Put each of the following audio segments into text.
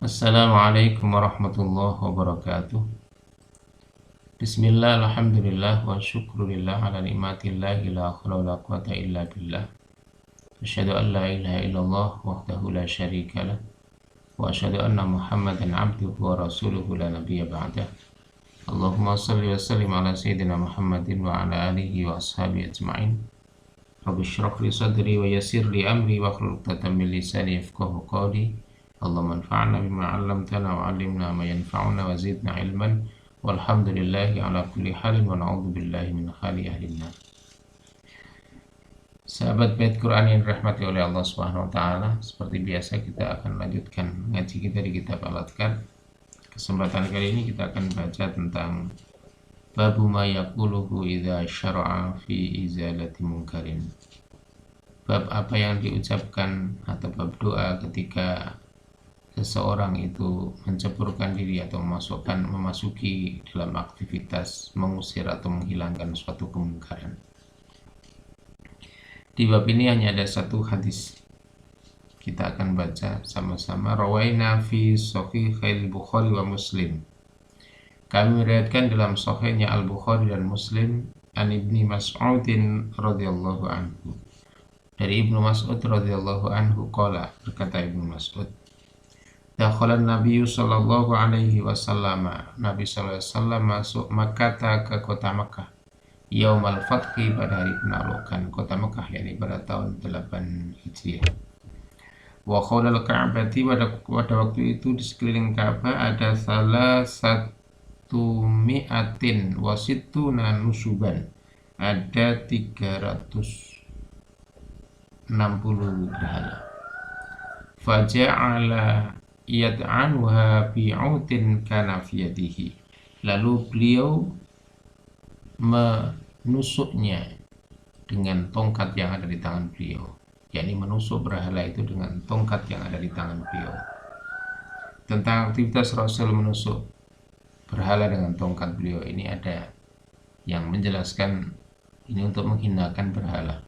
Assalamualaikum warahmatullahi wabarakatuh. Bismillah, alhamdulillah, wa syukurillah ala nikmatillahi la khawla wa la quwata illa billah. Asyhadu an la ilaha illallah wahdahu la syarika lah. Wa asyhadu anna Muhammadan abduhu wa rasuluhu la nabiyya ba'dah. Allahumma salli wa sallim ala sayyidina Muhammadin wa ala alihi wa ashabihi ajma'in. Rabbi shrah li sadri wa yassir li amri wa hlul 'uqdatam min lisani yafqahu qawli. Allahumma anfa'na bima 'allamtana wa 'allimna ma yanfa'una wa zidna ilman. Walhamdulillahi ala kulli halin wa na'udzu billahi min hali ahli nar. Sahabat Bait Quran yang dirahmati oleh Allah Subhanahu wa taala, seperti biasa kita akan lanjutkan ngaji kita di kitab Al-Adhkar. Kesempatan kali ini kita akan baca tentang babu ma yaquluhu idza syara'a fi izalati munkarin. Bab apa yang diucapkan atau bab doa ketika seseorang itu menceburkan diri atau memasuki dalam aktivitas mengusir atau menghilangkan suatu kemungkaran. Di bab ini hanya ada satu hadis. Kita akan baca sama-sama. Rawaina fi Sahihil Bukhari wa Muslim. Kami meriwayatkan dalam sahihnya Al-Bukhari dan Muslim an Ibni Mas'udin radhiyallahu anhu. Dari Ibnu Mas'ud radhiyallahu anhu qala, berkata Ibnu Mas'ud, dakhala Nabi sallallahu alaihi wasallam, Nabi sallallahu alaihi wasallam masuk Makkah ke kota Makkah yaumal fathi, pada hari penaklukan kota Makkah, yakni pada tahun 8 Hijriah. Wa khawlal Ka'bati, pada waktu itu di sekeliling Ka'bah ada salah satu mi'atin wasittuna nusuban, ada 360 berhala. Faja'ala yad'anuha bi'utin kana fi yadihi, lalu beliau menusuknya dengan tongkat yang ada di tangan beliau, yakni menusuk berhala itu dengan tongkat yang ada di tangan beliau. Tentang aktivitas Rasul menusuk berhala dengan tongkat beliau ini ada yang menjelaskan ini untuk menghinakan berhala.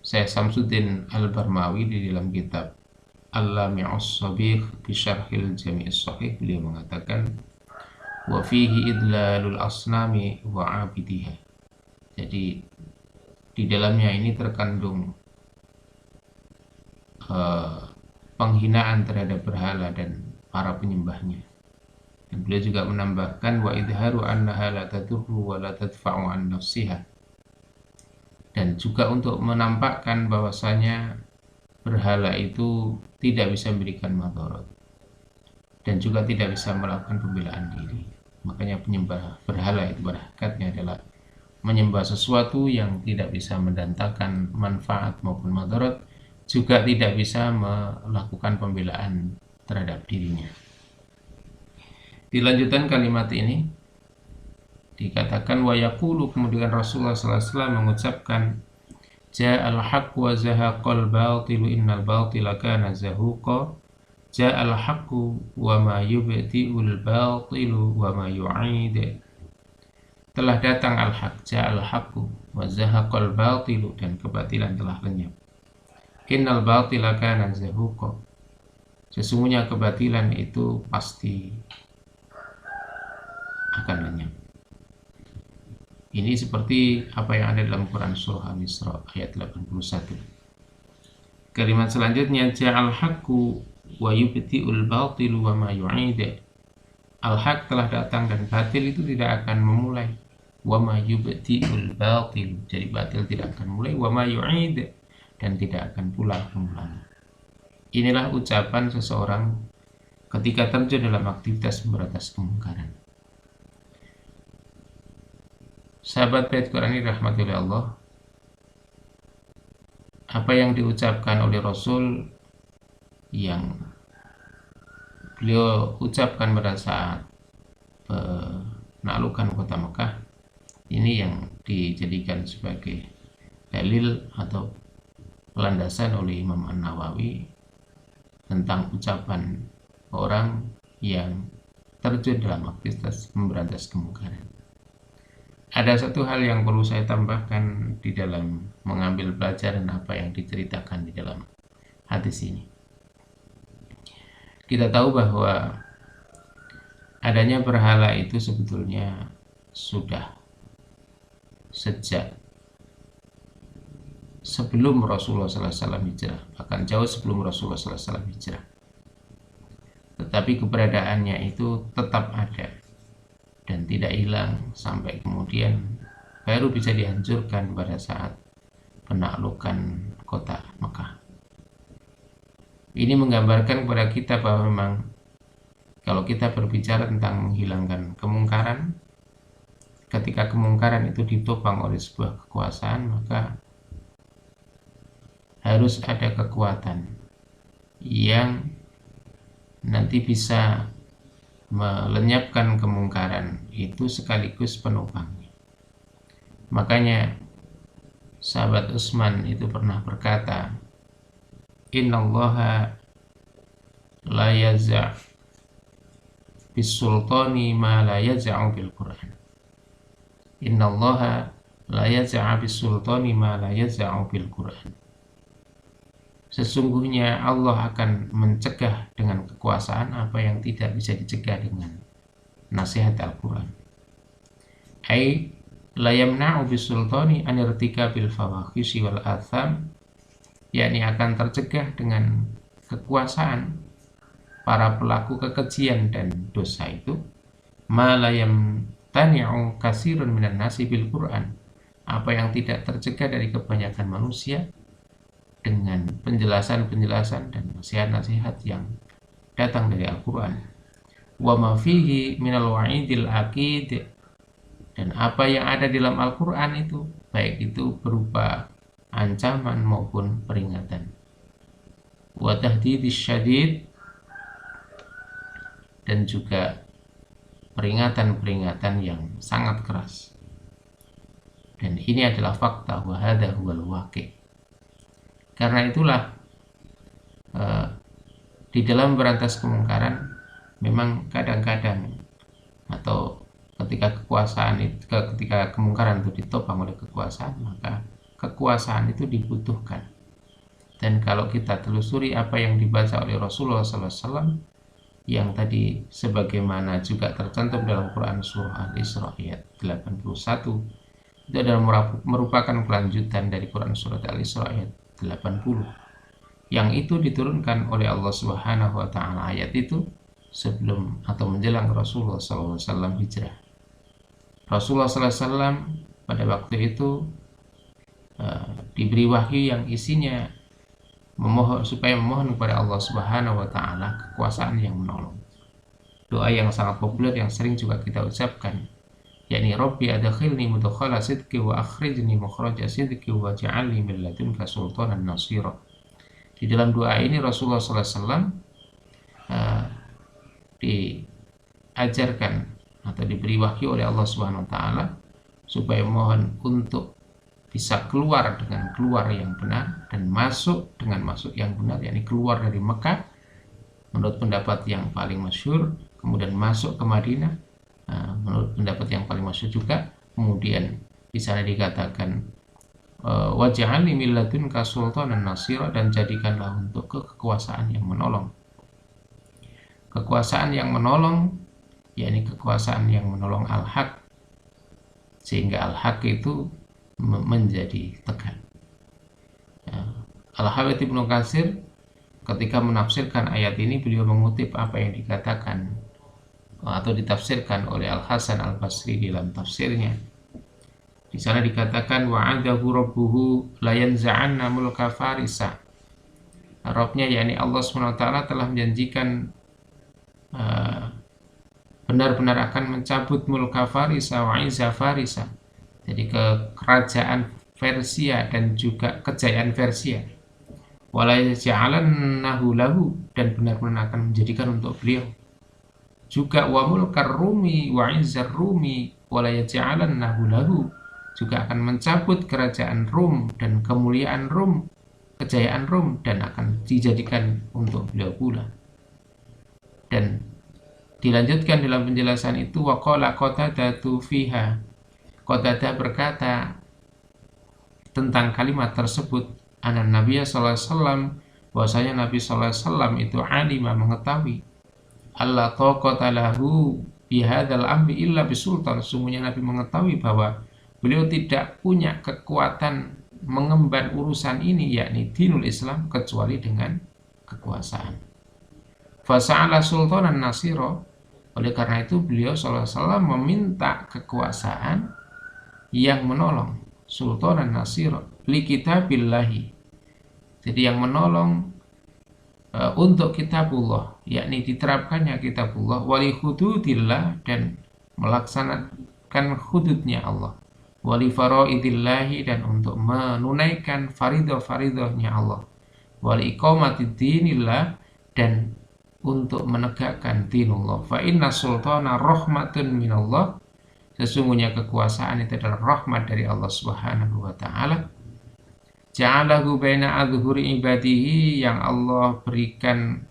Syekh Samsuddin Al-Barmawi di dalam kitab Al-Lami'us Sabigh bi Syarhil Jami'is Sahih, beliau mengatakan wa fihi idlalul asnami wa abidiha. Jadi di dalamnya ini terkandung penghinaan terhadap berhala dan para penyembahnya. Dan beliau juga menambahkan wa idharu annaha la tadurru wa la tadfa'u an nafsiha, dan juga untuk menampakkan bahwasanya berhala itu tidak bisa memberikan madarat dan juga tidak bisa melakukan pembelaan diri. Makanya penyembah berhala itu hakikatnya adalah menyembah sesuatu yang tidak bisa mendatangkan manfaat maupun madarat, juga tidak bisa melakukan pembelaan terhadap dirinya. Di lanjutan kalimat ini dikatakan wa yaqulu, kemudian Rasulullah SAW mengucapkan ja'al haqq wa zahaqal batil innal batila kana zahuqa. Ja'al haqqu wa ma yubti'ul batilu wa ma yu'id. Telah datang al-haq, ja'al haqqu wa zahaqal batilu, dan kebatilan telah lenyap. Innal batila kana zahuqa, sesungguhnya kebatilan itu pasti akan lenyap. Ini seperti apa yang ada dalam Quran surah Al-Isra ayat 81. Kalimat selanjutnya ja'al haqqu wa yubti'ul batilu wa ma yu'id. Al-haq telah datang dan batil itu tidak akan memulai. Wa ma yubti'ul batil, jadi batil tidak akan mulai. Wa ma yu'id, dan tidak akan pula mengulangi. Inilah ucapan seseorang ketika terjun dalam aktivitas memberantas kemungkaran. Sahabat Bait Quran ini rahmati oleh Allah, apa yang diucapkan oleh Rasul yang beliau ucapkan pada saat penaklukan kota Mekah, ini yang dijadikan sebagai dalil atau landasan oleh Imam An-Nawawi tentang ucapan orang yang terjun dalam aktivitas memberantas kemungkaran. Ada satu hal yang perlu saya tambahkan di dalam mengambil pelajaran apa yang diceritakan di dalam hadis ini. Kita tahu bahwa adanya berhala itu sebetulnya sudah sejak sebelum Rasulullah SAW hijrah, bahkan jauh sebelum Rasulullah SAW hijrah. Tetapi keberadaannya itu tetap ada dan tidak hilang sampai kemudian baru bisa dihancurkan pada saat penaklukan kota Mekah. Ini menggambarkan kepada kita bahwa memang kalau kita berbicara tentang menghilangkan kemungkaran, ketika kemungkaran itu ditopang oleh sebuah kekuasaan, maka harus ada kekuatan yang nanti bisa melenyapkan kemungkaran itu sekaligus penopangnya. Makanya sahabat Utsman itu pernah berkata, innallaha la yaza' bisultani ma la yaza'u bil Qur'an. Innallaha la yaza' bisultani ma la yaza'u bil Qur'an. Sesungguhnya Allah akan mencegah dengan kekuasaan apa yang tidak bisa dicegah dengan nasihat Al-Quran. Ai la yamna'u bisultani an irtikabil fawahishi wal atham, yakni akan tercegah dengan kekuasaan para pelaku kekejian dan dosa itu, ma la yamtani'u katsirun minan nasi bil Quran, apa yang tidak tercegah dari kebanyakan manusia dengan penjelasan-penjelasan dan nasihat-nasihat yang datang dari Al-Quran. Wa ma fihi minal wa'idil aqid, dan apa yang ada di dalam Al-Quran itu, baik itu berupa ancaman maupun peringatan. Wa tahdidis syadid, dan juga peringatan-peringatan yang sangat keras. Dan ini adalah fakta, wa hadha huwal waqi'. Karena itulah di dalam berantas kemungkaran memang kadang-kadang, atau ketika kemungkaran itu ditopang oleh kekuasaan, maka kekuasaan itu dibutuhkan. Dan kalau kita telusuri apa yang dibaca oleh Rasulullah SAW, yang tadi sebagaimana juga tercantum dalam Quran surah Al-Isra ayat 81, itu adalah merupakan kelanjutan dari Quran surat Al-Isra ayat 80, yang itu diturunkan oleh Allah Subhanahu wa taala. Ayat itu sebelum atau menjelang Rasulullah SAW hijrah. Rasulullah SAW pada waktu itu diberi wahyu yang isinya supaya memohon kepada Allah Subhanahu wa taala kekuasaan yang menolong. Doa yang sangat populer yang sering juga kita ucapkan, yakni Rabbi adkhilni mudkhala sidqi wa akhrijni mukhraja sidqi wa ja'alni min ladunka sultanan nasira. Di dalam doa ini Rasulullah SAW diajarkan atau diberi wahyu oleh Allah Subhanahu wa taala supaya mohon untuk bisa keluar dengan keluar yang benar dan masuk dengan masuk yang benar, yakni keluar dari Mekah menurut pendapat yang paling masyhur, kemudian masuk ke Madinah menurut pendapat yang paling masyhur juga. Kemudian di sana dikatakan waj'alni min ladunka sultanan nasira, dan jadikanlah untuk kekuasaan yang menolong. Kekuasaan yang menolong, yakni kekuasaan yang menolong al-haq, sehingga al-haq itu menjadi tegak. Al-Hafidz Ibnu Katsir ketika menafsirkan ayat ini, beliau mengutip apa yang dikatakan atau ditafsirkan oleh Al-Hasan Al-Basri dalam tafsirnya. Di sana dikatakan wa'adahu rabbuhu la yanza'anna mulka farisa. Rabbnya yakni Allah SWT telah menjanjikan benar-benar akan mencabut mulka farisa wa izza farisa, jadi kerajaan Persia dan juga kejayaan Persia. Wala yaj'alannahu lahu, dan benar-benar akan menjadikan untuk beliau juga wa mulkar Rumi wa izzar Rumi wala yaj'alannahu lahu, juga akan mencabut kerajaan Rum dan kemuliaan Rum, kejayaan Rum, dan akan dijadikan untuk beliau pula. Dan dilanjutkan dalam penjelasan itu, waqala Qatadatu fiha, Qatadah berkata tentang kalimat tersebut, anna Nabiya sallallahu alaihi wasallam bahwasanya Nabi sallallahu alaihi wasallam itu alima, mengetahui, Allah taqata lahu bihadzal amri illa bisultan, sesungguhnya Nabi mengetahui bahwa beliau tidak punya kekuatan mengemban urusan ini, yakni dinul Islam, kecuali dengan kekuasaan. Fasa'ala sultanan nasiro, oleh karena itu beliau sallallahu alaihi wasallam meminta kekuasaan yang menolong, sultanan nasiro li kitabillahi, jadi yang menolong untuk kitabullah, yakni diterapkannya kitabullah, wali hududillah, dan melaksanakan hududnya Allah, wali faraidillahi, dan untuk menunaikan faridah-faridahnya Allah, wali iqamatid dinillah, dan untuk menegakkan dinullah. Fa inna sultana rahmatun minallah, sesungguhnya kekuasaan itu adalah rahmat dari Allah Subhanahu wa taala. Ja'alahu baina adhuri ibadihi, yang Allah berikan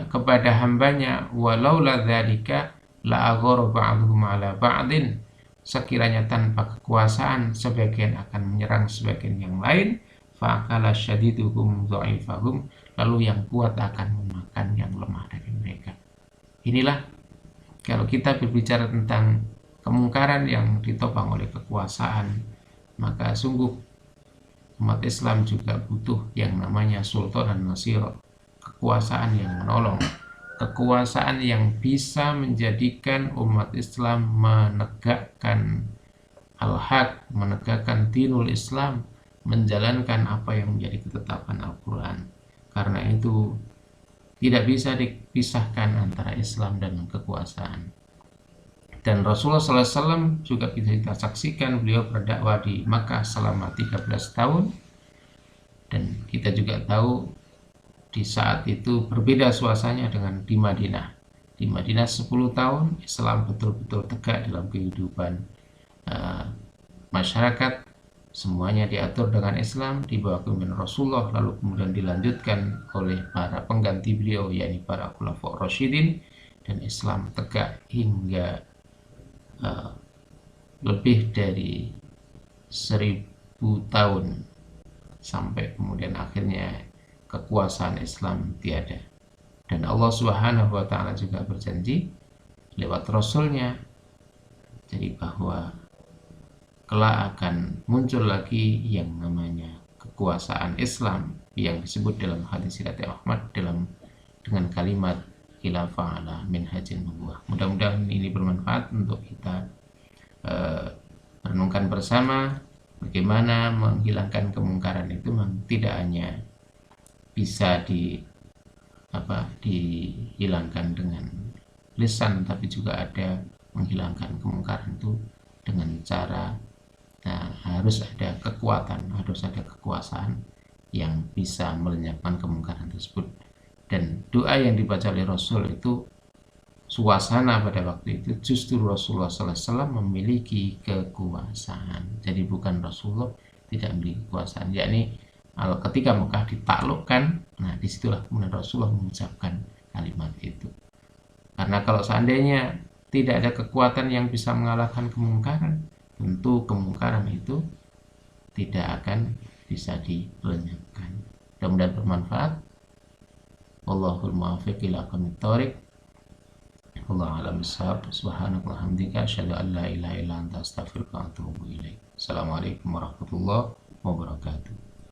kepada hambanya, walaula dzalika la aghara ba'dhum ala ba'din, sekiranya tanpa kekuasaan sebagian akan menyerang sebagian yang lain, fa'akala syadiduhum dha'ifahum, lalu yang kuat akan memakan yang lemah dari mereka. Inilah kalau kita berbicara tentang kemungkaran yang ditopang oleh kekuasaan, maka sungguh umat Islam juga butuh yang namanya sultan dan nasir, kekuasaan yang menolong, kekuasaan yang bisa menjadikan umat Islam menegakkan al-haq, menegakkan dinul Islam, menjalankan apa yang menjadi ketetapan Al-Quran. Karena itu tidak bisa dipisahkan antara Islam dan kekuasaan. Dan Rasulullah SAW juga bisa kita saksikan, beliau berdakwah di Makkah selama 13 tahun. Dan kita juga tahu di saat itu berbeda suasananya dengan di Madinah. Di Madinah 10 tahun Islam betul-betul tegak dalam kehidupan masyarakat. Semuanya diatur dengan Islam di bawah kepemimpinan Rasulullah, lalu kemudian dilanjutkan oleh para pengganti beliau, yakni para khulafa rasyidin, dan Islam tegak hingga lebih dari 1000 tahun, sampai kemudian akhirnya kekuasaan Islam tiada. Dan Allah Subhanahu wa taala juga berjanji lewat Rasulnya, jadi bahwa kelak akan muncul lagi yang namanya kekuasaan Islam, yang disebut dalam hadis riwayat Ahmad dengan kalimat khilafah ala minhajin nubuwah. Mudah-mudahan ini bermanfaat untuk kita renungkan bersama bagaimana menghilangkan kemungkaran itu tidak hanya bisa dihilangkan dengan lisan, tapi juga ada menghilangkan kemungkaran itu dengan cara harus ada kekuatan, harus ada kekuasaan yang bisa melenyapkan kemungkaran tersebut. Dan doa yang dibaca oleh Rasul itu, suasana pada waktu itu justru Rasulullah SAW memiliki kekuasaan. Jadi bukan Rasulullah tidak memiliki kekuasaan, yakni ketika Mekah ditaklukkan, nah disitulah kemudian Rasulullah mengucapkan kalimat itu. Karena kalau seandainya tidak ada kekuatan yang bisa mengalahkan kemungkaran, tentu kemungkaran itu tidak akan bisa dilenyapkan. Mudah-mudahan bermanfaat. Wallahul muwaffiq ila aqwamit thoriq. Wallahu a'lam bishawab. Subhanakallahumma hamdika asyhadu an la ilaha illa anta astaghfiruka wa atubu ilaik. Assalamualaikum warahmatullahi wabarakatuh.